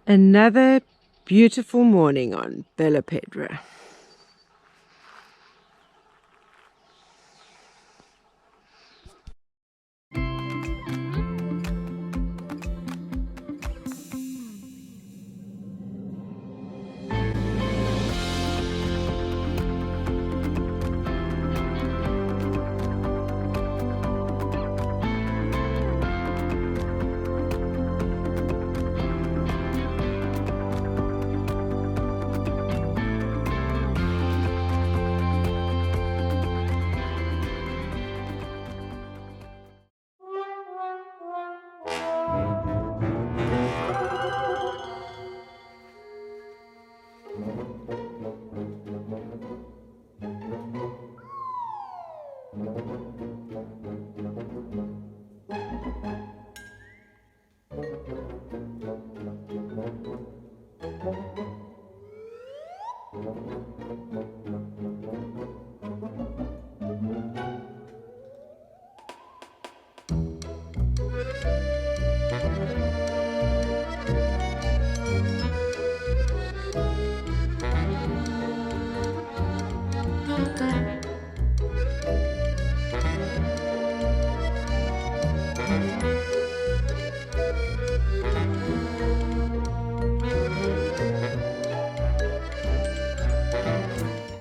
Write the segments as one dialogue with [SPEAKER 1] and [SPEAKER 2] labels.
[SPEAKER 1] Another beautiful morning on Bella Pedra.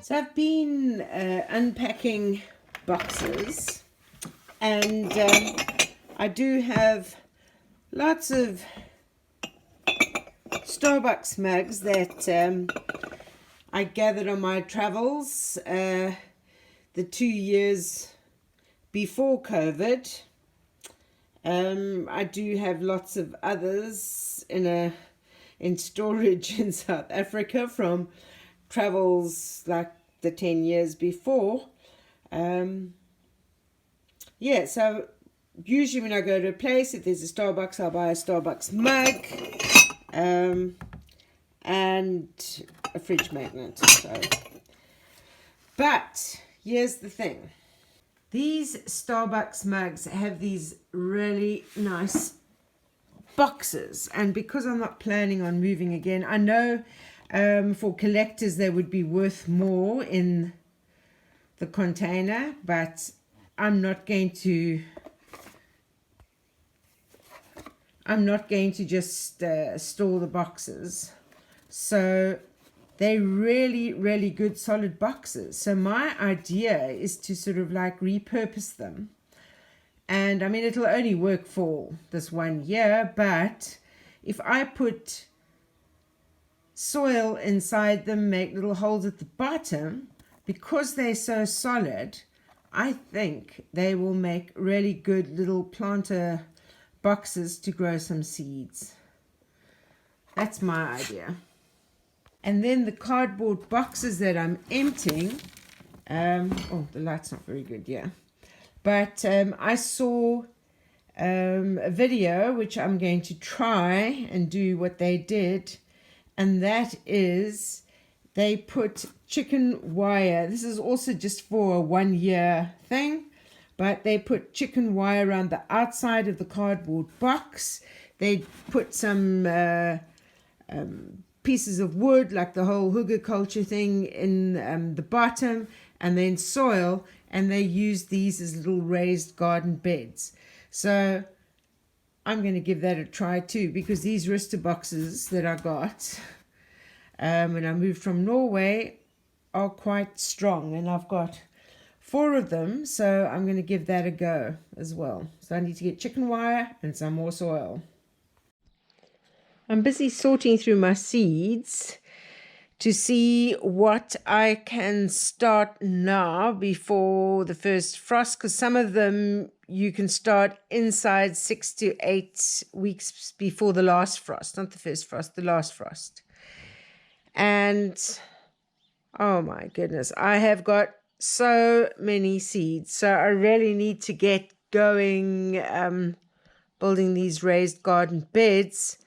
[SPEAKER 1] So I've been unpacking boxes, and I do have lots of Starbucks mugs that I gathered on my travels the 2 years before COVID. I do have lots of others in storage in South Africa from travels like the 10 years before. Yeah, so usually when I go to a place, if there's a Starbucks, I'll buy a Starbucks mug and a fridge magnet. So. But here's the thing. These Starbucks mugs have these really nice boxes, and because I'm not planning on moving again, I know for collectors they would be worth more in the container, but I'm not going to just store the boxes. So they're really, really good solid boxes. So my idea is to sort of like repurpose them. And I mean, it'll only work for this 1 year, but if I put soil inside them, make little holes at the bottom, because they're so solid, I think they will make really good little planter boxes to grow some seeds. That's my idea. And then the cardboard boxes that I'm emptying, oh, the light's not very good, yeah. But I saw a video which I'm going to try and do what they did, and that is they put chicken wire. This is also just for a 1 year thing, but they put chicken wire around the outside of the cardboard box. They put some pieces of wood, like the whole hygge culture thing, in the bottom, and then soil, and they use these as little raised garden beds. So I'm going to give that a try too, because these Rista boxes that I got when I moved from Norway are quite strong, and I've got 4 of them, so I'm going to give that a go as well. So I need to get chicken wire and some more soil. I'm busy sorting through my seeds to see what I can start now before the first frost, because some of them you can start inside 6 to 8 weeks before the last frost, not the first frost, the last frost. And oh my goodness, I have got so many seeds, so I really need to get going building these raised garden beds.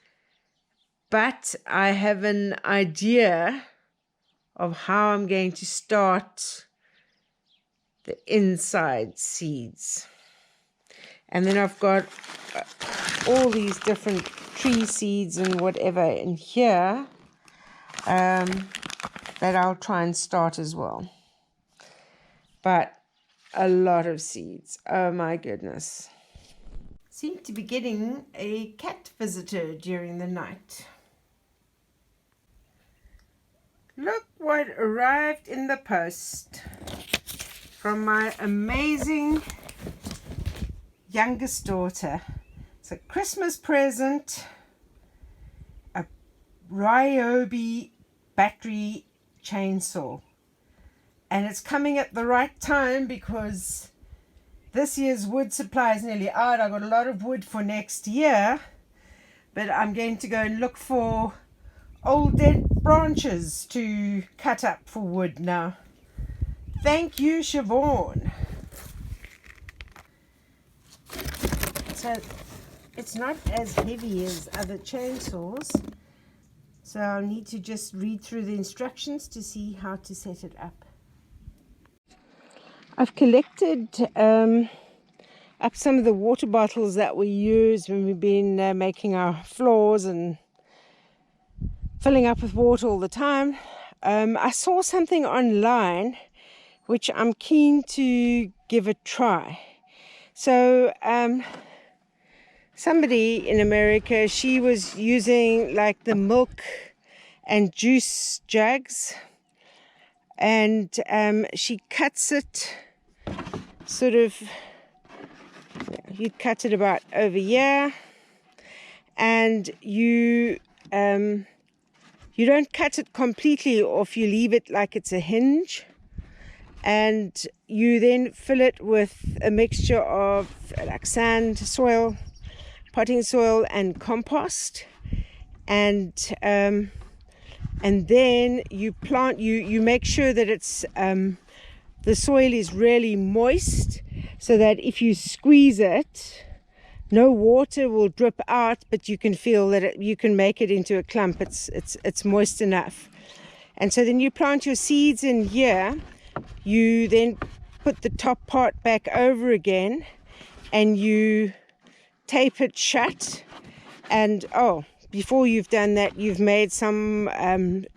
[SPEAKER 1] But I have an idea of how I'm going to start the inside seeds. And then I've got all these different tree seeds and whatever in here that I'll try and start as well. But a lot of seeds. Oh my goodness. Seem to be getting a cat visitor during the night. Look what arrived in the post from my amazing youngest daughter. It's a Christmas present, a Ryobi battery chainsaw. And it's coming at the right time because this year's wood supply is nearly out. I've got a lot of wood for next year, but I'm going to go and look for old dead branches to cut up for wood now. Thank you, Siobhan. So it's not as heavy as other chainsaws, so I'll need to just read through the instructions to see how to set it up. I've collected up some of the water bottles that we use when we've been making our floors and filling up with water all the time. I saw something online which I'm keen to give a try. So somebody in America, she was using like the milk and juice jugs, and she cuts it sort of, you'd cut it about over here, and you don't cut it completely off, you leave it like it's a hinge, and you then fill it with a mixture of like sand, soil, potting soil and compost, and then you plant, you make sure that it's the soil is really moist, so that if you squeeze it, no water will drip out, but you can feel that you can make it into a clump. It's moist enough. And so then you plant your seeds in here. You then put the top part back over again, and you tape it shut. And before you've done that, you've made some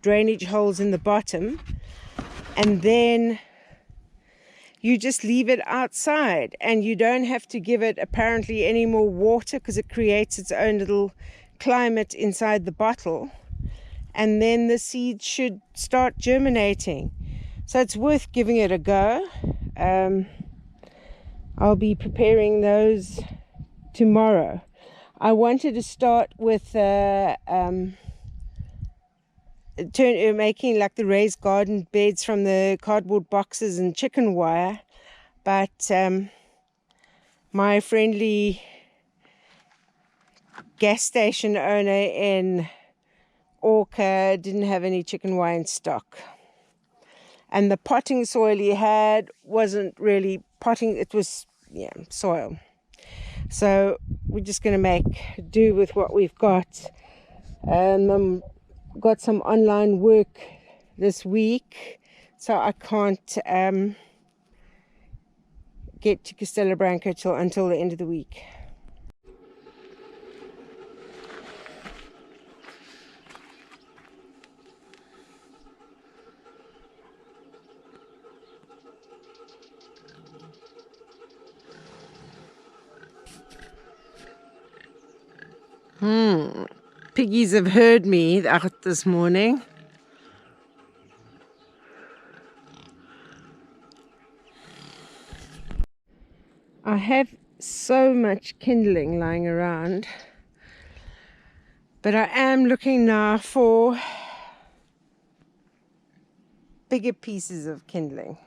[SPEAKER 1] drainage holes in the bottom, and then you just leave it outside, and you don't have to give it apparently any more water because it creates its own little climate inside the bottle, and then the seeds should start germinating. So it's worth giving it a go. I'll be preparing those tomorrow. I wanted to start with making like the raised garden beds from the cardboard boxes and chicken wire, but my friendly gas station owner in Orca didn't have any chicken wire in stock, and the potting soil he had wasn't really potting, it was soil. So we're just going to make do with what we've got. Got some online work this week, so I can't get to Castelo Branco until the end of the week. Piggies have heard me out this morning. I have so much kindling lying around, but I am looking now for bigger pieces of kindling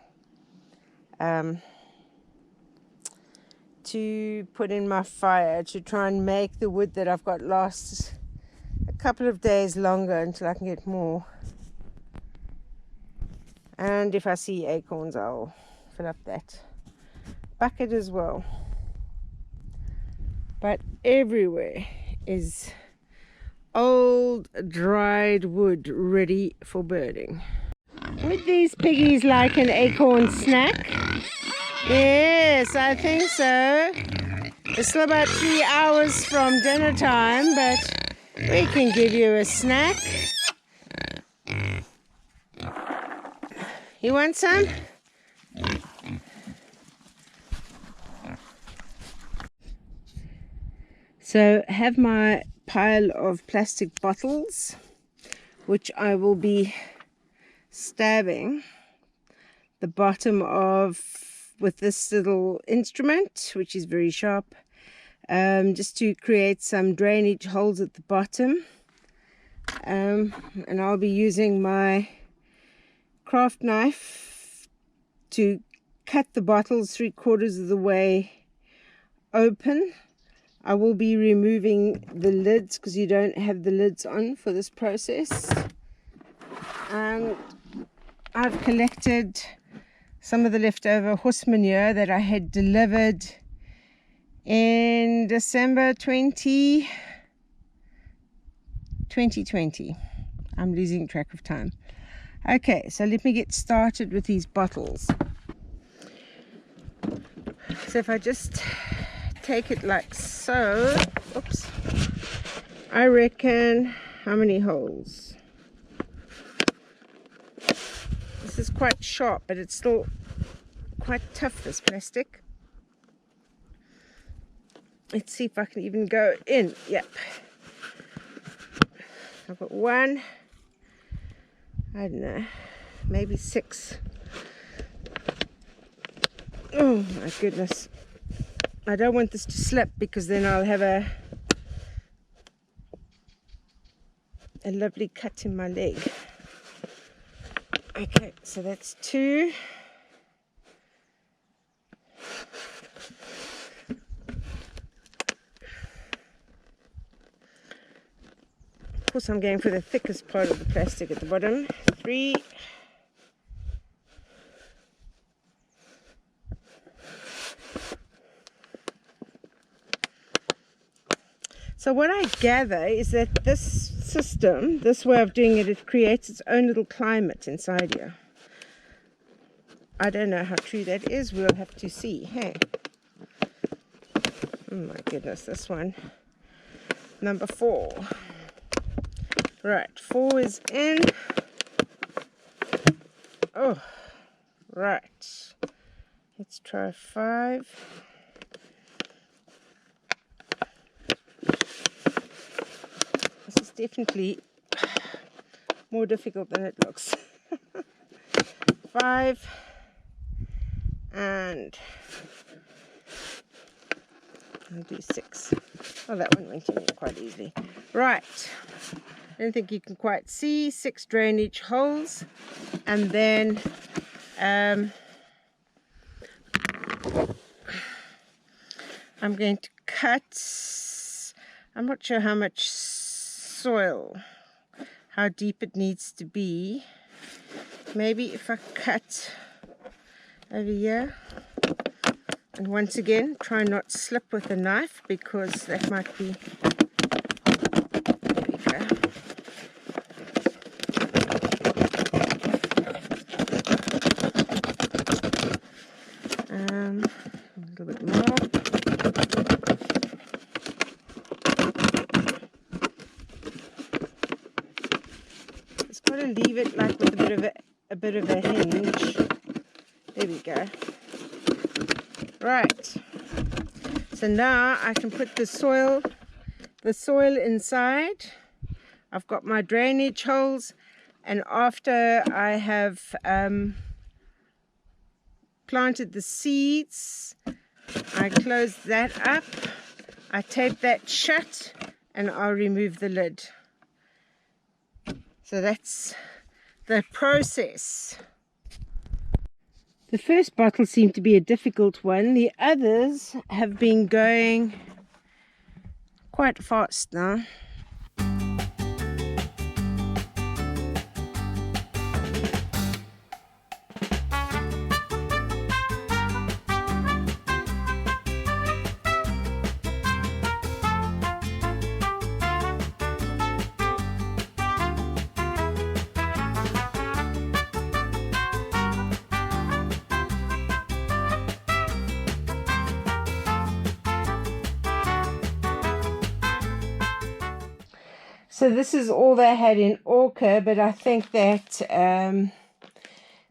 [SPEAKER 1] to put in my fire, to try and make the wood that I've got last a couple of days longer until I can get more. And if I see acorns, I'll fill up that bucket as well. But everywhere is old dried wood ready for burning. Would these piggies like an acorn snack? Yes, I think so. It's still about 3 hours from dinner time, but we can give you a snack. You want some? So have my pile of plastic bottles, which I will be stabbing the bottom of with this little instrument, which is very sharp, just to create some drainage holes at the bottom. And I'll be using my craft knife to cut the bottles 3/4 of the way open. I will be removing the lids because you don't have the lids on for this process. And I've collected some of the leftover horse manure that I had delivered in December 2020. I'm losing track of time. Okay, so let me get started with these bottles. So if I just take it like so, oops, I reckon, how many holes? This is quite sharp, but it's still quite tough, this plastic. Let's see if I can even go in. Yep. I've got 1, I don't know, maybe 6. Oh my goodness. I don't want this to slip because then I'll have a lovely cut in my leg. Okay, so that's 2. Of course, I'm going for the thickest part of the plastic at the bottom. 3. So what I gather is that this system, this way of doing it, it creates its own little climate inside here. I don't know how true that is. We'll have to see. Hey. Oh my goodness, this one. Number 4. Right, 4 is in. Oh, right. Let's try 5. This is definitely more difficult than it looks. 5 and I'll do 6. Oh, that one went in quite easily. Right. I don't think you can quite see. 6 drainage holes, and then I'm going to cut. I'm not sure how much soil, how deep it needs to be. Maybe if I cut over here, and once again try not to slip with the knife because that might be. There we go. A little bit more. Just got to leave it like with a bit of a hinge. There we go. Right. So now I can put the soil inside. I've got my drainage holes, and after I have planted the seeds, I close that up, I tape that shut, and I'll remove the lid. So that's the process. The first bottle seemed to be a difficult one. The others have been going quite fast now. So this is all they had in Orca, but I think that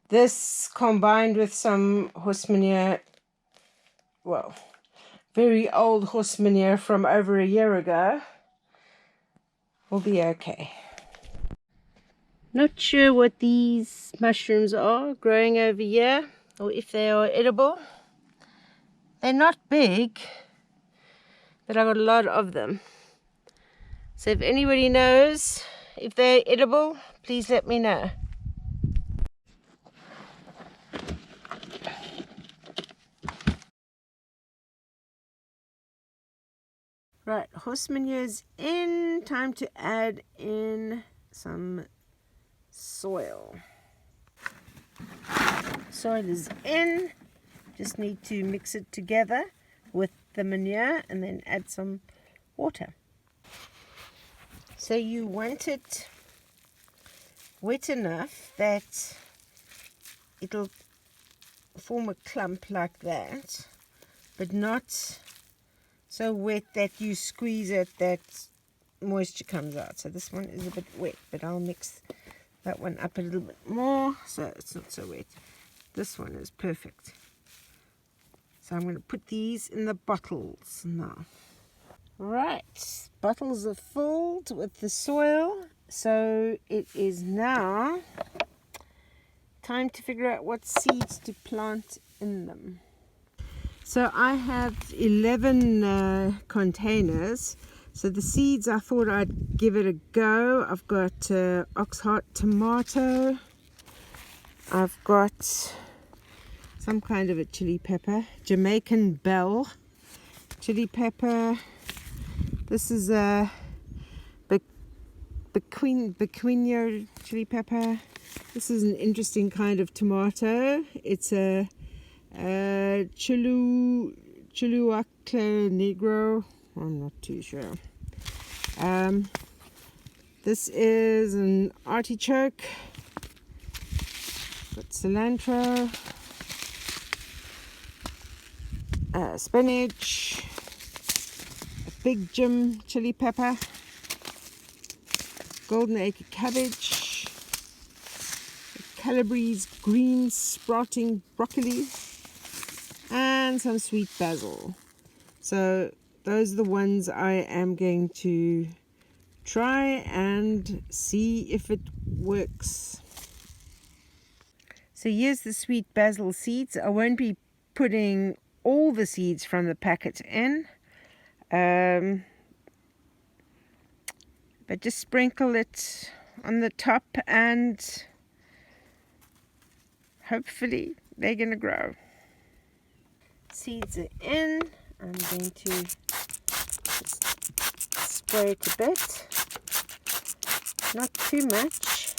[SPEAKER 1] this combined with some horse manure, well, very old horse manure from over a year ago, will be okay. Not sure what these mushrooms are growing over here, or if they are edible. They're not big, but I got a lot of them. So if anybody knows if they're edible, please let me know. Right, horse manure's in. Time to add in some soil. Soil is in. Just need to mix it together with the manure and then add some water. So you want it wet enough that it'll form a clump like that, but not so wet that you squeeze it that moisture comes out. So this one is a bit wet, but I'll mix that one up a little bit more so it's not so wet. This one is perfect. So I'm going to put these in the bottles now. Right, bottles are filled with the soil, so it is now time to figure out what seeds to plant in them. So I have 11 containers. So the seeds, I thought I'd give it a go. I've got oxheart tomato. I've got some kind of a chili pepper, Jamaican bell chili pepper. This is a Bequinho chili pepper. This is an interesting kind of tomato. It's a Chiluacla Negro. I'm not too sure. This is an artichoke. Got cilantro, spinach, a big Jim chili pepper, golden acre cabbage, Calabrese green sprouting broccoli, and some sweet basil. So those are the ones I am going to try and see if it works. So here's the sweet basil seeds. I won't be putting all the seeds from the packet in, but just sprinkle it on the top and hopefully they're going to grow. Seeds are in. I'm going to spray it a bit, not too much.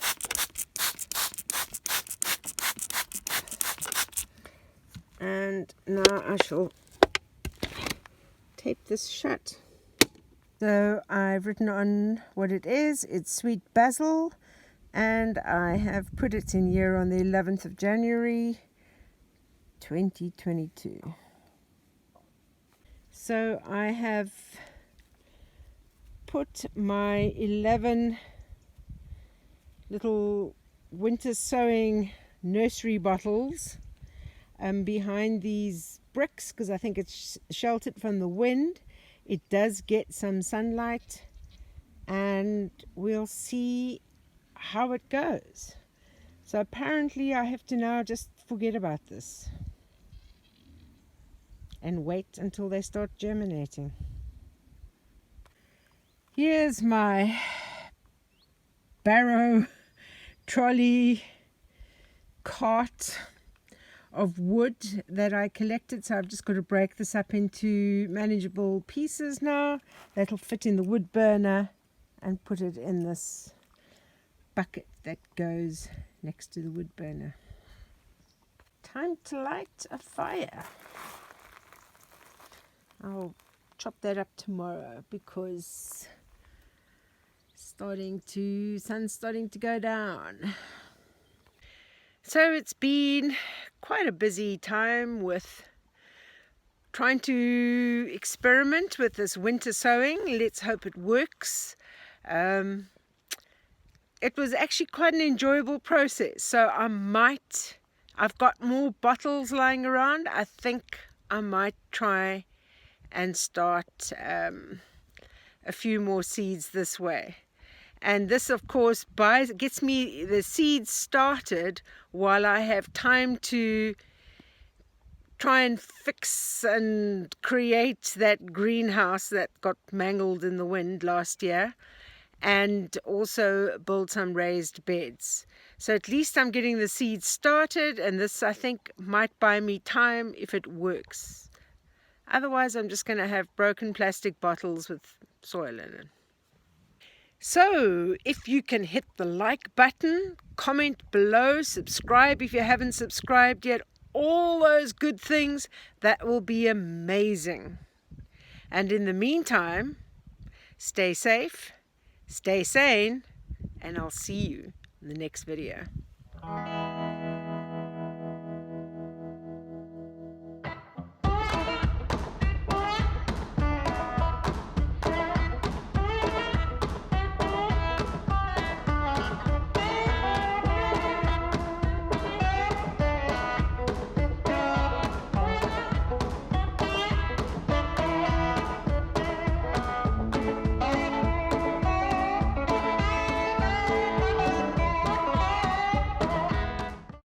[SPEAKER 1] And now I shall tape this shut. So I've written on what it is. It's sweet basil, and I have put it in here on the 11th of January 2022. So I have put my 11 little winter sowing nursery bottles behind these bricks because I think it's sheltered from the wind. It does get some sunlight, and we'll see how it goes. So apparently I have to now just forget about this and wait until they start germinating. Here's my barrow trolley cart of wood that I collected. So I've just got to break this up into manageable pieces now. That'll fit in the wood burner and put it in this bucket that goes next to the wood burner. Time to light a fire. I'll chop that up tomorrow because sun's starting to go down. So it's been quite a busy time with trying to experiment with this winter sowing. Let's hope it works. It was actually quite an enjoyable process. So I've got more bottles lying around. I think I might try and start a few more seeds this way. And this, of course, gets me the seeds started while I have time to try and fix and create that greenhouse that got mangled in the wind last year, and also build some raised beds. So at least I'm getting the seeds started, and this, I think, might buy me time if it works. Otherwise, I'm just going to have broken plastic bottles with soil in it. So, if you can hit the like button, comment below, subscribe if you haven't subscribed yet, all those good things, that will be amazing. And in the meantime, stay safe, stay sane, and I'll see you in the next video.